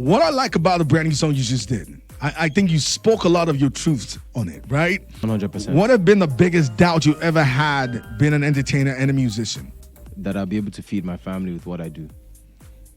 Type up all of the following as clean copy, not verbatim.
What I like about the brand new song you just did, I think you spoke a lot of your truths on it, right? 100%. What have been the biggest doubt you ever had being an entertainer and a musician? That I'll be able to feed my family with what I do.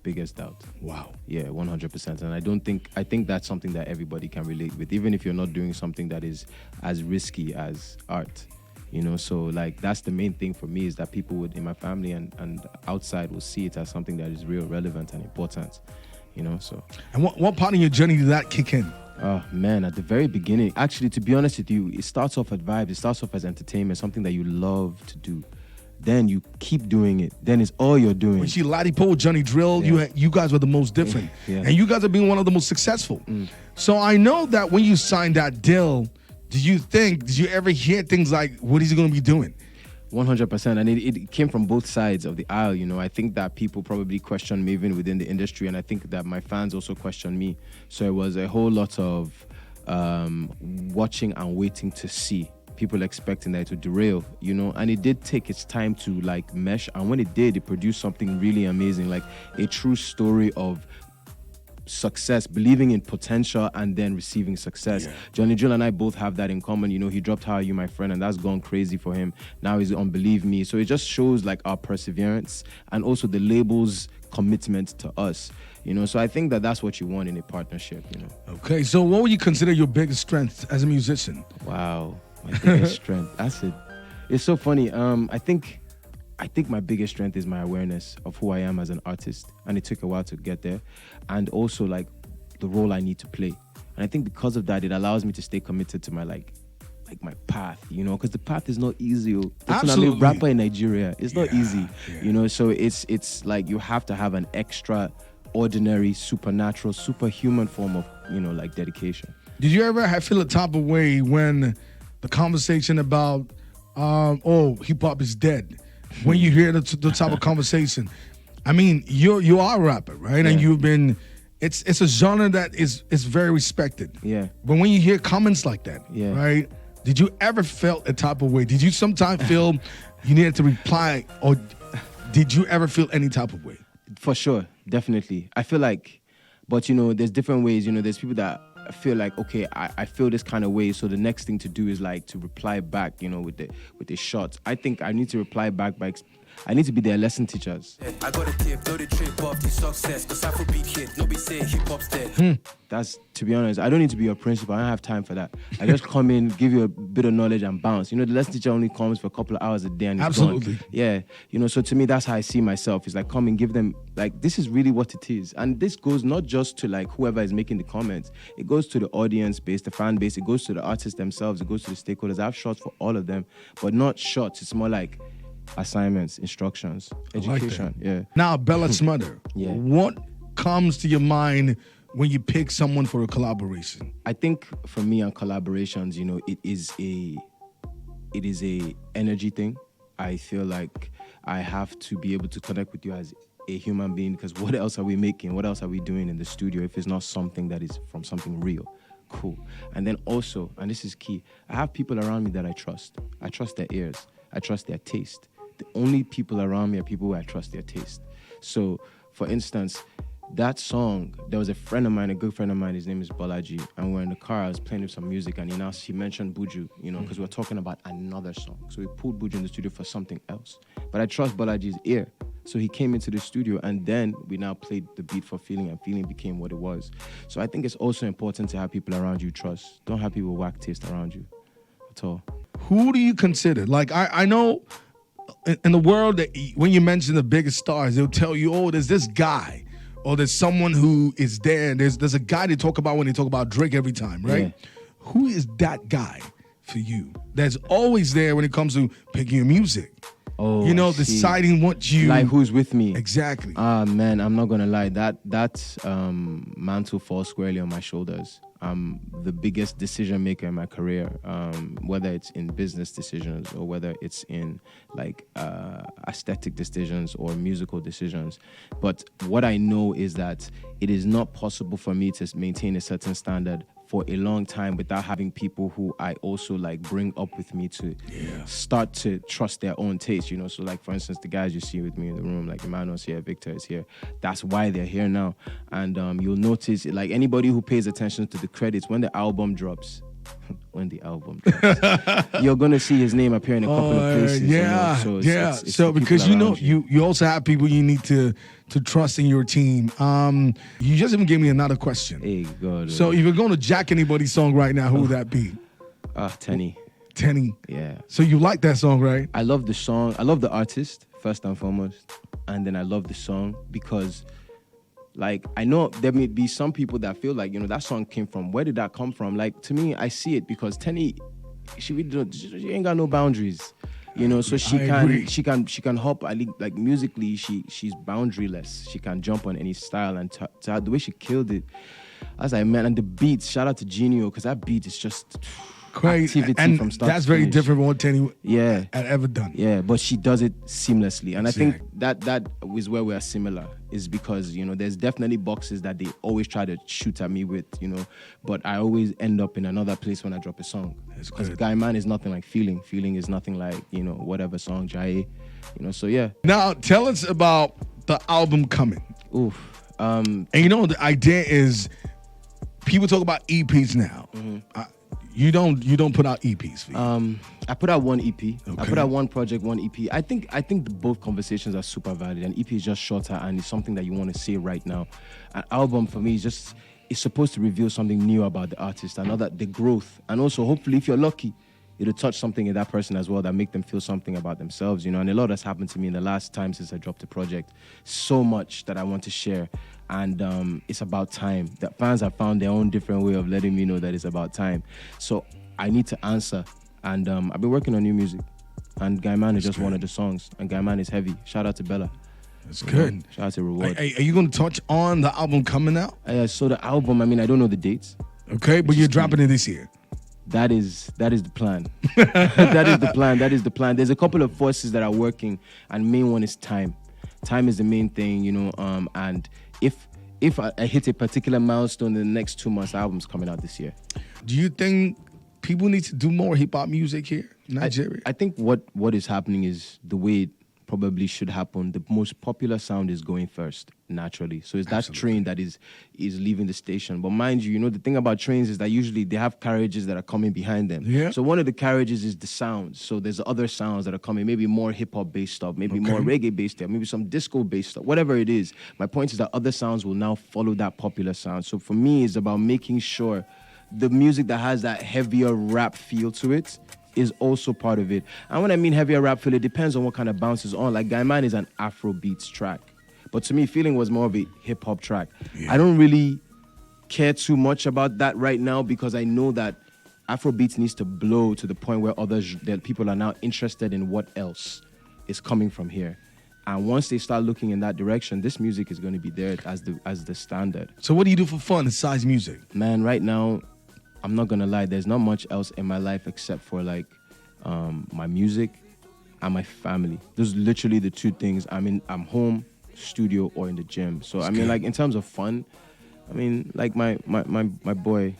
Biggest doubt. Wow. Yeah, 100%. And I think that's something that everybody can relate with, even if you're not doing something that is as risky as art. So like that's the main thing for me, is that people would, in my family and outside, will see it as something that is real, relevant and important. So. And what part of your journey did that kick in? Oh man, at the very beginning, actually, to be honest with you, it starts off as vibes, it starts off as entertainment, something that you love to do. Then you keep doing it. Then it's all you're doing. When you Ladipoe, Johnny Drill, you guys were the most different. Yeah. And you guys are being one of the most successful. So I know that when you signed that deal, did you ever hear things like, what is he going to be doing? 100%. And it came from both sides of the aisle. I think that people probably question me even within the industry. And I think that my fans also question me. So it was a whole lot of watching and waiting to see. People expecting that it would derail, and it did take its time to like mesh. And when it did, it produced something really amazing, like a true story of success, believing in potential and then receiving success. Yeah. Johnny Drill and I both have that in common. He dropped How Are You, My Friend, and that's gone crazy for him. Now he's on Believe Me. So it just shows like our perseverance and also the label's commitment to us. So I think that that's what you want in a partnership. Okay, so what would you consider your biggest strength as a musician? Wow, my biggest strength. That's it. It's so funny. I think my biggest strength is my awareness of who I am as an artist, and it took a while to get there, and also like the role I need to play. And I think because of that, it allows me to stay committed to my like my path, because the path is not easy. Absolutely. Rapper in Nigeria, it's not easy, yeah. So it's like you have to have an extraordinary, supernatural, superhuman form of like dedication. Did you ever feel a type of way when the conversation about hip hop is dead? When you hear the type of conversation, I mean, you are a rapper, right? Yeah. And you've been, it's a genre that is very respected. Yeah. But when you hear comments like that, right? Did you ever feel a type of way? Did you sometimes feel you needed to reply, or did you ever feel any type of way? For sure, definitely. I feel like, but there's different ways. There's people that feel like, okay, I feel this kind of way, so the next thing to do is like to reply back, with the shot. I think I need to reply back by I need to be their lesson teachers. I got a tip, know the trip off the success, cause Afrobeat hit, no be saying hip hop's dead. That's, to be honest, I don't need to be your principal. I don't have time for that. I just come in, give you a bit of knowledge and bounce. The lesson teacher only comes for a couple of hours a day and he's Absolutely. gone. Yeah. So to me, that's how I see myself. It's like, come and give them, like, this is really what it is. And this goes not just to like whoever is making the comments. It goes to the audience base, the fan base. It goes to the artists themselves. It goes to the stakeholders. I have shots for all of them, but not shots. It's more like assignments, instructions, education. Like yeah. Now, Bella Smother, what comes to your mind when you pick someone for a collaboration? I think for me on collaborations, it is a energy thing. I feel like I have to be able to connect with you as a human being, because what else are we making? What else are we doing in the studio if it's not something that is from something real? Cool. And then also, and this is key, I have people around me that I trust. I trust their ears. I trust their taste. The only people around me are people who I trust their taste. So, for instance, that song, there was a friend of mine, a good friend of mine, his name is Bolaji, and we're in the car, I was playing him some music, and he mentioned Buju, because we're talking about another song. So we pulled Buju in the studio for something else. But I trust Bolaji's ear. So he came into the studio, and then we now played the beat for Feeling, and Feeling became what it was. So I think it's also important to have people around you trust. Don't have people whack taste around you at all. Who do you consider? Like, I know in the world that when you mention the biggest stars, they'll tell you, oh, there's this guy, or there's someone who is there. There's a guy they talk about when they talk about Drake every time, right? Yeah. Who is that guy for you that's always there when it comes to picking your music? Oh, deciding what you... Like who's with me. Exactly. Man, I'm not going to lie. That mantle falls squarely on my shoulders. I'm the biggest decision maker in my career, whether it's in business decisions or whether it's in like aesthetic decisions or musical decisions. But what I know is that it is not possible for me to maintain a certain standard for a long time without having people who I also like bring up with me to start to trust their own taste, you know. So like, for instance, the guys you see with me in the room, like Emmanuel's here, Victor is here. That's why they're here now. And you'll notice, like anybody who pays attention to the credits, when the album drops, you're gonna see his name appear in a couple of places. Yeah, you know? It's so the because people you know around you. you also have people you need to trust in your team. You just even gave me another question. Hey God. So if you're going to jack anybody's song right now, who would that be? Tenny. Tenny. Yeah. So you like that song, right? I love the song. I love the artist first and foremost, and then I love the song because, like, I know there may be some people that feel like, you know, that song came from, where did that come from? Like, to me, I see it because Tenny, she ain't got no boundaries, you know. So she can hop. I think, like, musically, she's boundaryless. She can jump on any style, and the way she killed it, as I meant, and the beats. Shout out to Genio, because that beat is just Crazy. activity And from start that's to very finish. different from what Tenny Yeah. had ever done. Yeah, but she does it seamlessly. And I think Exactly. that is where we are similar, is because, you know, there's definitely boxes that they always try to shoot at me with, you know, but I always end up in another place when I drop a song. That's Because good. Guy Man is nothing like Feeling. Feeling is nothing like, you know, whatever song, Jai, you know, so yeah. Now, tell us about the album coming. Oof. And you know, the idea is people talk about EPs now. You don't put out EPs. For you. I put out one EP. I Okay. put out one project, one EP. I think both conversations are super valid. An EP is just shorter and it's something that you want to say right now. An album for me is just, it's supposed to reveal something new about the artist, another the growth, and also hopefully, if you're lucky, it'll touch something in that person as well that make them feel something about themselves, you know. And a lot has happened to me in the last time since I dropped the project. So much that I want to share. And it's about time. The fans have found their own different way of letting me know that it's about time. So I need to answer. And I've been working on new music. And Guy Man is just one of the songs. And Guy Man is heavy. Shout out to Bella. That's good. Shout out to Reward. Are you going to touch on the album coming out? So the album, I mean, I don't know the dates. Okay, but you're dropping it this year. That is the plan. That is the plan. There's a couple of forces that are working, and main one is time. Time is the main thing, you know. And if I hit a particular milestone in the next 2 months, the album's coming out this year. Do you think people need to do more hip hop music here in Nigeria? I think what is happening is the way it probably should happen. The most popular sound is going first, naturally. So it's that train that is leaving the station. But mind you, you know, the thing about trains is that usually they have carriages that are coming behind them. Yeah. So one of the carriages is the sounds. So there's other sounds that are coming, maybe more hip-hop based stuff, maybe more reggae based stuff, maybe some disco based stuff, whatever it is. My point is that other sounds will now follow that popular sound. So for me, it's about making sure the music that has that heavier rap feel to it is also part of it. And when I mean heavier rap feel, it depends on what kind of bounce is on. Like Guy Man is an Afrobeats track. But to me, Feeling was more of a hip-hop track. Yeah. I don't really care too much about that right now because I know that Afrobeats needs to blow to the point where that people are now interested in what else is coming from here. And once they start looking in that direction, this music is going to be there as the standard. So what do you do for fun besides music? Man, right now, I'm not gonna lie, there's not much else in my life except for like my music and my family. Those are literally the two things. I'm home, studio, or in the gym. So I mean, like in terms of fun, I mean, like my boy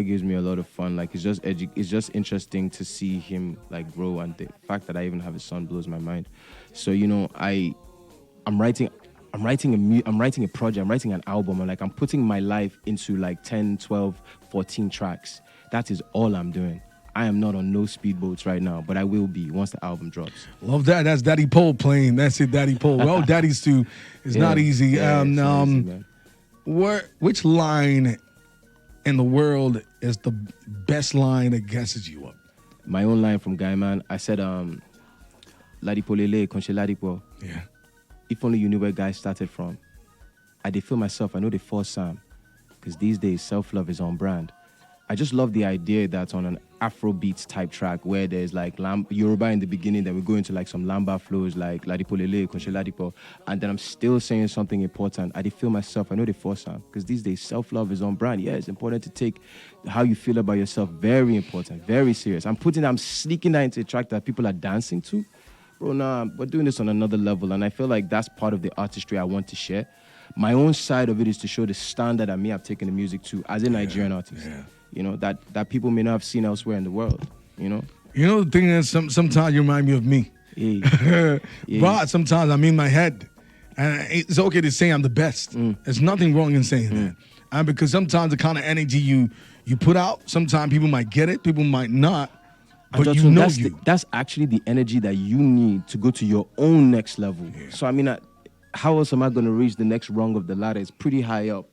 gives me a lot of fun. Like it's just interesting to see him like grow, and the fact that I even have a son blows my mind. So you know, I'm writing a project, I'm writing an album, and like I'm putting my life into like 10, 12, 14 tracks. That is all I'm doing. I am not on no speedboats right now, but I will be once the album drops. Love that. That's Ladipoe playing. That's it, Ladipoe. Well, Daddies too. It's not easy. Yeah, it's not easy, man. Which line in the world is the best line that guesses you up? My own line from Guy Man, I said, Ladipoe lele, conche Ladipoe. Yeah. If only you knew where Guy started from. I did feel myself, I know the first Sam. Because these days, self-love is on brand. I just love the idea that on Afrobeats type track where there's like Yoruba in the beginning, then we go into like some Lamba flows like Ladipoe, Ladipoe, and then I'm still saying something important. I did feel myself. I know the first sound because these days self-love is on brand. Yeah, it's important to take how you feel about yourself very important, very serious. I'm sneaking that into a track that people are dancing to. Bro, nah, we're doing this on another level, and I feel like that's part of the artistry I want to share. My own side of it is to show the standard that me I've taken the music to as a Nigerian artist. Yeah. You know, that people may not have seen elsewhere in the world, you know? You know, the thing is, sometimes you remind me of me. Yeah. But sometimes I'm in my head. And it's okay to say I'm the best. There's nothing wrong in saying that. And because sometimes the kind of energy you put out, sometimes people might get it, people might not. But Just you know that's actually the energy that you need to go to your own next level. Yeah. So, I mean, how else am I going to reach the next rung of the ladder? It's pretty high up.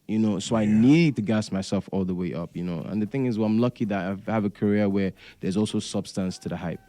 You know, so I need to gas myself all the way up, you know. And the thing is, well, I'm lucky that I have a career where there's also substance to the hype.